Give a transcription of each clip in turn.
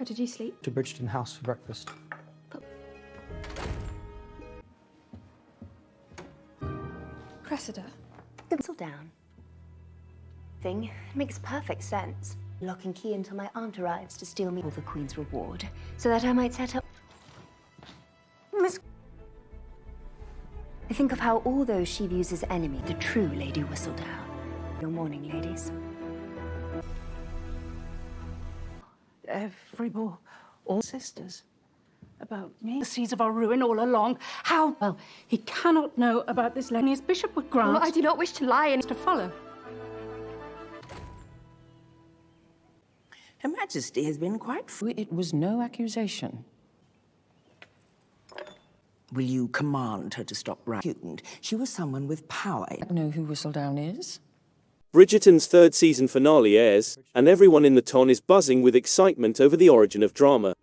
How did you sleep? To Bridgerton House for breakfast. Cressida. Settle down. Thing makes perfect sense. Lock and key until my aunt arrives to steal me all the Queen's reward, so that I might set up. Miss. I think of how all those she views as enemy, the true Lady Whistledown. Your morning, ladies. Every more, all sisters. About me, the seeds of our ruin all along. How? Well, he cannot know about this lady as Bishop would grant. Well, I do not wish to lie and to follow. Her Majesty has been quite It was no accusation. Will you command her to stop writing? She was someone with power. I don't know who Whistledown is. Bridgerton's third season finale airs, and everyone in the ton is buzzing with excitement over the origin of drama.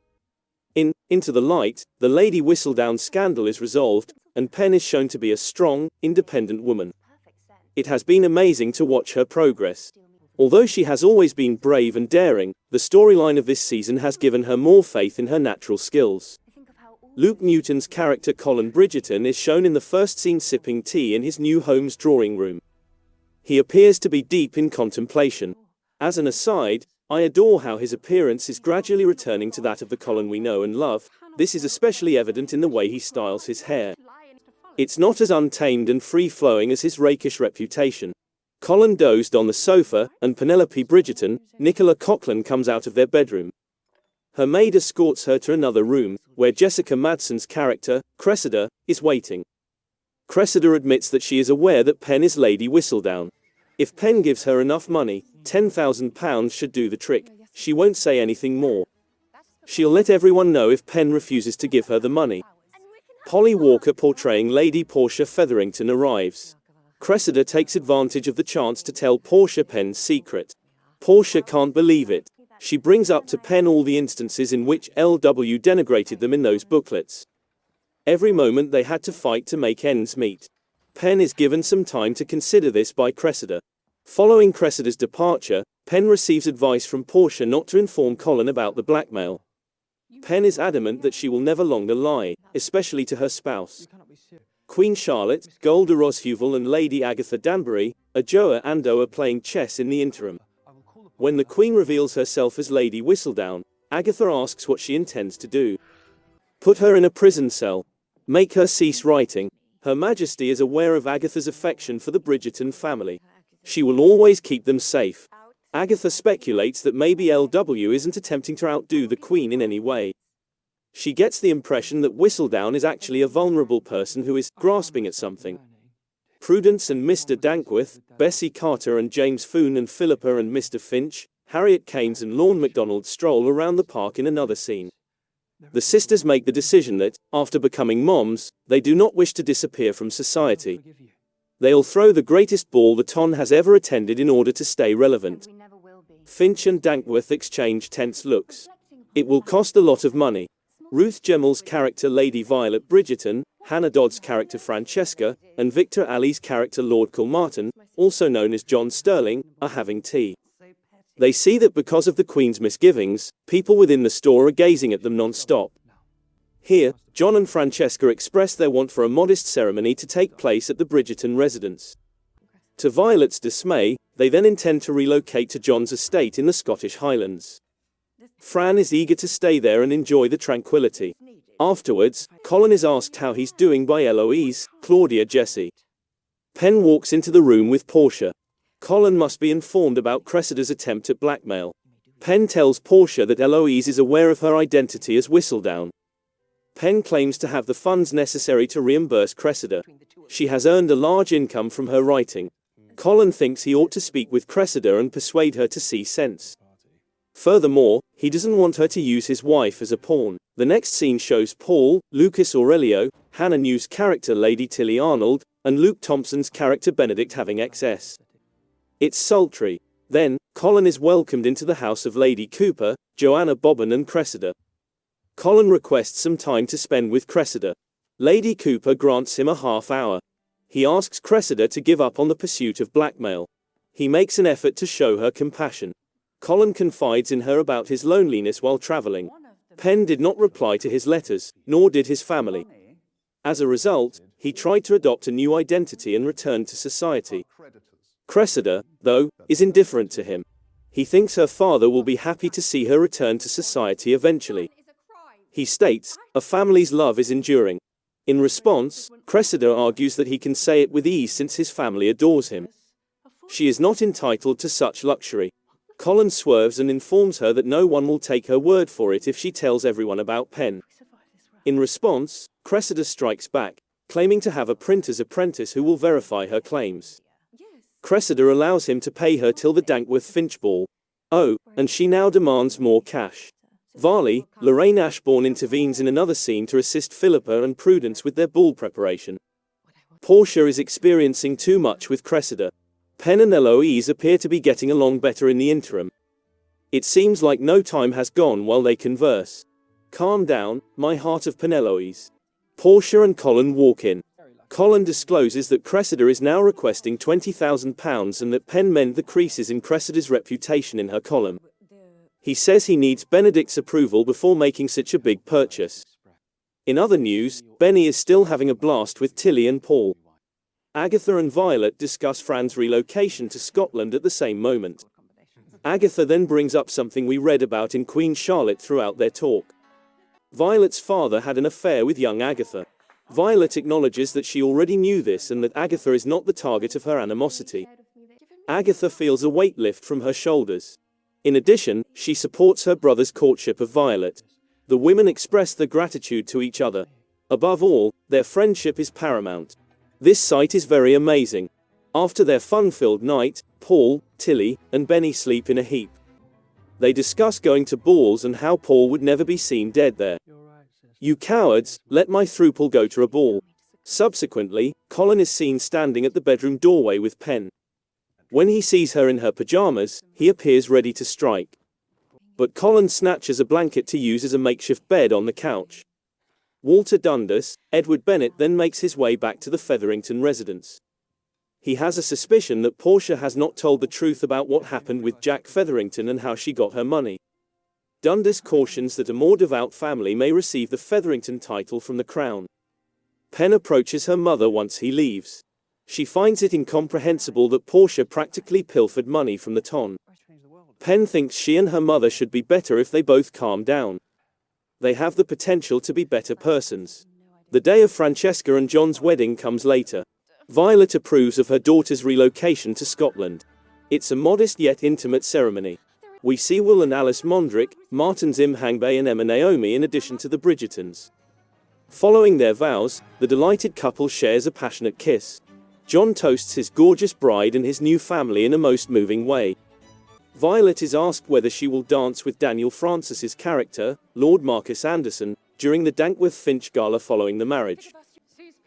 In Into the Light, the Lady Whistledown scandal is resolved, and Pen is shown to be a strong, independent woman. It has been amazing to watch her progress. Although she has always been brave and daring, the storyline of this season has given her more faith in her natural skills. Luke Newton's character Colin Bridgerton is shown in the first scene sipping tea in his new home's drawing room. He appears to be deep in contemplation. As an aside, I adore how his appearance is gradually returning to that of the Colin we know and love. This is especially evident in the way he styles his hair. It's not as untamed and free-flowing as his rakish reputation. Colin dozed on the sofa, and Penelope Bridgerton, Nicola Coughlan, comes out of their bedroom. Her maid escorts her to another room, where Jessica Madsen's character, Cressida, is waiting. Cressida admits that she is aware that Pen is Lady Whistledown. If Pen gives her enough money, £10,000 should do the trick. She won't say anything more. She'll let everyone know if Pen refuses to give her the money. Polly Walker portraying Lady Portia Featherington arrives. Cressida takes advantage of the chance to tell Portia Pen's secret. Portia can't believe it. She brings up to Pen all the instances in which LW denigrated them in those booklets. Every moment they had to fight to make ends meet. Pen is given some time to consider this by Cressida. Following Cressida's departure, Pen receives advice from Portia not to inform Colin about the blackmail. Pen is adamant that she will never longer lie, especially to her spouse. Queen Charlotte, Golda Roshuvel and Lady Agatha Danbury, Adjoa Ando are playing chess in the interim. When the Queen reveals herself as Lady Whistledown, Agatha asks what she intends to do. Put her in a prison cell. Make her cease writing. Her Majesty is aware of Agatha's affection for the Bridgerton family. She will always keep them safe. Agatha speculates that maybe LW isn't attempting to outdo the Queen in any way. She gets the impression that Whistledown is actually a vulnerable person who is grasping at something. Prudence and Mr. Dankworth, Bessie Carter and James Foon and Philippa and Mr. Finch, Harriet Keynes and Lorne MacDonald stroll around the park in another scene. The sisters make the decision that, after becoming moms, they do not wish to disappear from society. They'll throw the greatest ball the ton has ever attended in order to stay relevant. Finch and Dankworth exchange tense looks. It will cost a lot of money. Ruth Gemmell's character Lady Violet Bridgerton, Hannah Dodd's character Francesca, and Victor Ali's character Lord Kilmartin, also known as John Sterling, are having tea. They see that because of the Queen's misgivings, people within the store are gazing at them non-stop. Here, John and Francesca express their want for a modest ceremony to take place at the Bridgerton residence. To Violet's dismay, they then intend to relocate to John's estate in the Scottish Highlands. Fran is eager to stay there and enjoy the tranquility. Afterwards, Colin is asked how he's doing by Eloise, Claudia Jessie. Pen walks into the room with Portia. Colin must be informed about Cressida's attempt at blackmail. Pen tells Portia that Eloise is aware of her identity as Whistledown. Pen claims to have the funds necessary to reimburse Cressida. She has earned a large income from her writing. Colin thinks he ought to speak with Cressida and persuade her to see sense. Furthermore, he doesn't want her to use his wife as a pawn. The next scene shows Paul, Lucas Aurelio, Hannah New's character Lady Tilly Arnold, and Luke Thompson's character Benedict having excess. It's sultry. Then, Colin is welcomed into the house of Lady Cooper, Joanna Bobbin and Cressida. Colin requests some time to spend with Cressida. Lady Cooper grants him a half hour. He asks Cressida to give up on the pursuit of blackmail. He makes an effort to show her compassion. Colin confides in her about his loneliness while traveling. Penn did not reply to his letters, nor did his family. As a result, he tried to adopt a new identity and return to society. Cressida, though, is indifferent to him. He thinks her father will be happy to see her return to society eventually. He states, "A family's love is enduring." In response, Cressida argues that he can say it with ease since his family adores him. She is not entitled to such luxury. Colin swerves and informs her that no one will take her word for it if she tells everyone about Penn. In response, Cressida strikes back, claiming to have a printer's apprentice who will verify her claims. Cressida allows him to pay her till the Dankworth Finch ball. Oh, and she now demands more cash. Varley, Lorraine Ashbourne intervenes in another scene to assist Philippa and Prudence with their ball preparation. Portia is experiencing too much with Cressida. Penn and Eloise appear to be getting along better in the interim. It seems like no time has gone while they converse. "Calm down, my heart of Peneloise." Portia and Colin walk in. Colin discloses that Cressida is now requesting £20,000 and that Penn mend the creases in Cressida's reputation in her column. He says he needs Benedict's approval before making such a big purchase. In other news, Benny is still having a blast with Tilly and Paul. Agatha and Violet discuss Fran's relocation to Scotland at the same moment. Agatha then brings up something we read about in Queen Charlotte throughout their talk. Violet's father had an affair with young Agatha. Violet acknowledges that she already knew this and that Agatha is not the target of her animosity. Agatha feels a weight lift from her shoulders. In addition, she supports her brother's courtship of Violet. The women express their gratitude to each other. Above all, their friendship is paramount. This sight is very amazing. After their fun-filled night, Paul, Tilly, and Benny sleep in a heap. They discuss going to balls and how Paul would never be seen dead there. "You cowards, let my throuple go to a ball." Subsequently, Colin is seen standing at the bedroom doorway with Penn. When he sees her in her pajamas, he appears ready to strike. But Colin snatches a blanket to use as a makeshift bed on the couch. Walter Dundas, Edward Bennet then makes his way back to the Featherington residence. He has a suspicion that Portia has not told the truth about what happened with Jack Featherington and how she got her money. Dundas cautions that a more devout family may receive the Featherington title from the crown. Penn approaches her mother once he leaves. She finds it incomprehensible that Portia practically pilfered money from the ton. Penn thinks she and her mother should be better if they both calm down. They have the potential to be better persons. The day of Francesca and John's wedding comes later. Violet approves of her daughter's relocation to Scotland. It's a modest yet intimate ceremony. We see Will and Alice Mondrick, Martin Zimhangbe and Emma Naomi in addition to the Bridgertons. Following their vows, the delighted couple shares a passionate kiss. John toasts his gorgeous bride and his new family in a most moving way. Violet is asked whether she will dance with Daniel Francis's character, Lord Marcus Anderson, during the Dankworth Finch gala following the marriage.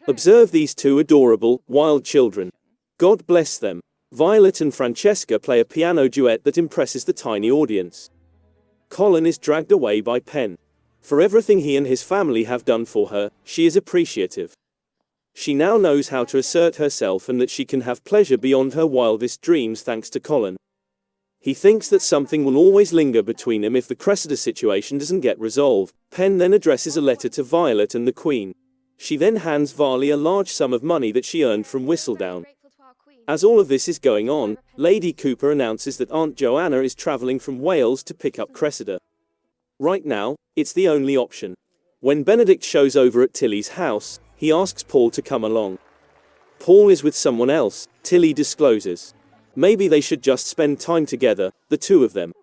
Observe these two adorable, wild children. God bless them. Violet and Francesca play a piano duet that impresses the tiny audience. Colin is dragged away by Penn. For everything he and his family have done for her, she is appreciative. She now knows how to assert herself and that she can have pleasure beyond her wildest dreams thanks to Colin. He thinks that something will always linger between them if the Cressida situation doesn't get resolved. Penn then addresses a letter to Violet and the Queen. She then hands Varley a large sum of money that she earned from Whistledown. As all of this is going on, Lady Cooper announces that Aunt Joanna is travelling from Wales to pick up Cressida. Right now, it's the only option. When Benedict shows over at Tilly's house, he asks Paul to come along. Paul is with someone else, Tilly discloses. Maybe they should just spend time together, the two of them.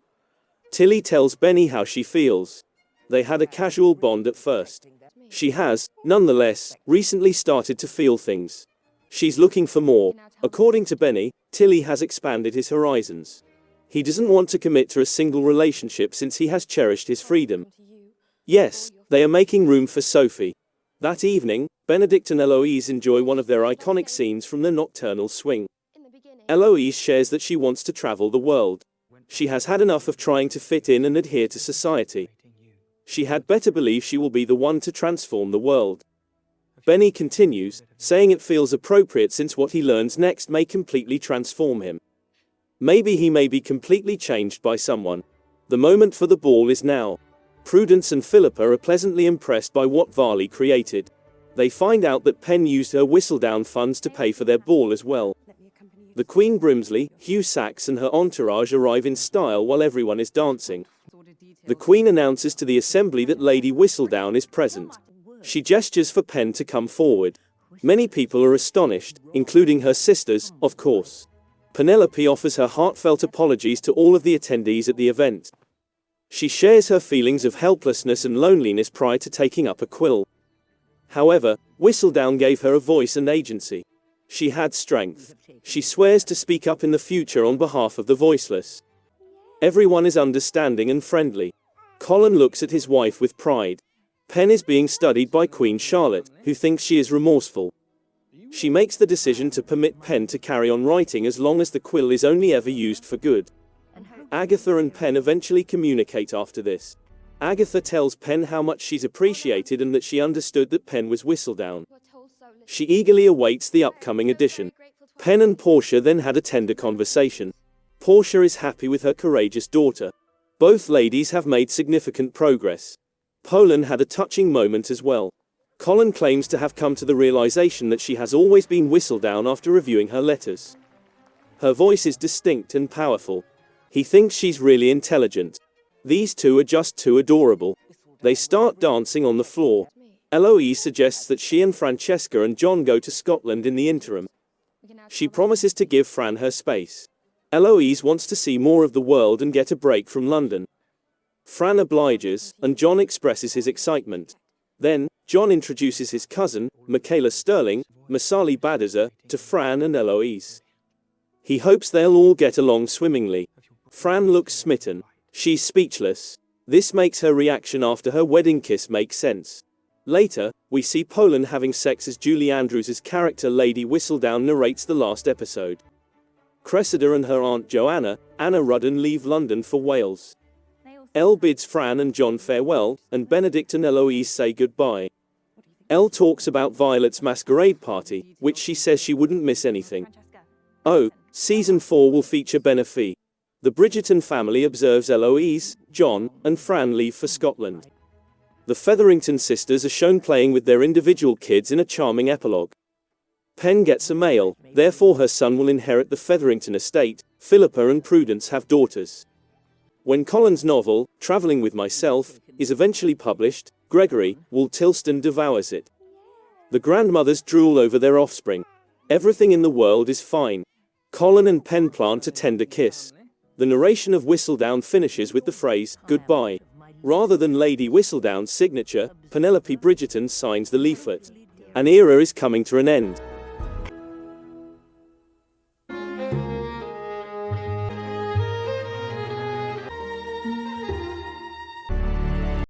Tilly tells Benny how she feels. They had a casual bond at first. She has, nonetheless, recently started to feel things. She's looking for more. According to Benny, Tilly has expanded his horizons. He doesn't want to commit to a single relationship since he has cherished his freedom. Yes, they are making room for Sophie. That evening, Benedict and Eloise enjoy one of their iconic scenes from the nocturnal swing. Eloise shares that she wants to travel the world. She has had enough of trying to fit in and adhere to society. She had better believe she will be the one to transform the world. Benny continues, saying it feels appropriate since what he learns next may completely transform him. Maybe he may be completely changed by someone. The moment for the ball is now. Prudence and Philippa are pleasantly impressed by what Varley created. They find out that Penn used her Whistledown funds to pay for their ball as well. The Queen Brimsley, Hugh Sachs and her entourage arrive in style while everyone is dancing. The Queen announces to the assembly that Lady Whistledown is present. She gestures for Penn to come forward. Many people are astonished, including her sisters, of course. Penelope offers her heartfelt apologies to all of the attendees at the event. She shares her feelings of helplessness and loneliness prior to taking up a quill. However, Whistledown gave her a voice and agency. She had strength. She swears to speak up in the future on behalf of the voiceless. Everyone is understanding and friendly. Colin looks at his wife with pride. Penn is being studied by Queen Charlotte, who thinks she is remorseful. She makes the decision to permit Penn to carry on writing as long as the quill is only ever used for good. Agatha and Penn eventually communicate after this. Agatha tells Penn how much she's appreciated and that she understood that Penn was Whistledown. She eagerly awaits the upcoming edition. Penn and Portia then had a tender conversation. Portia is happy with her courageous daughter. Both ladies have made significant progress. Polan had a touching moment as well. Colin claims to have come to the realization that she has always been Whistledown after reviewing her letters. Her voice is distinct and powerful. He thinks she's really intelligent. These two are just too adorable. They start dancing on the floor. Eloise suggests that she and Francesca and John go to Scotland in the interim. She promises to give Fran her space. Eloise wants to see more of the world and get a break from London. Fran obliges, and John expresses his excitement. Then, John introduces his cousin, Michaela Sterling, Masali Badaza, to Fran and Eloise. He hopes they'll all get along swimmingly. Fran looks smitten. She's speechless. This makes her reaction after her wedding kiss make sense. Later, we see Polan having sex as Julie Andrews' character Lady Whistledown narrates the last episode. Cressida and her aunt Joanna, Anna Rudden, leave London for Wales. Elle bids Fran and John farewell, and Benedict and Eloise say goodbye. Elle talks about Violet's masquerade party, which she says she wouldn't miss anything. Oh, Season 4 will feature Benefit. The Bridgerton family observes Eloise, John, and Fran leave for Scotland. The Featherington sisters are shown playing with their individual kids in a charming epilogue. Penn gets a male, therefore her son will inherit the Featherington estate. Philippa and Prudence have daughters. When Colin's novel, Travelling with Myself, is eventually published, Gregory, Wall Tilston devours it. The grandmothers drool over their offspring. Everything in the world is fine. Colin and Penn plant a tender kiss. The narration of Whistledown finishes with the phrase, goodbye. Rather than Lady Whistledown's signature, Penelope Bridgerton signs the leaflet. An era is coming to an end.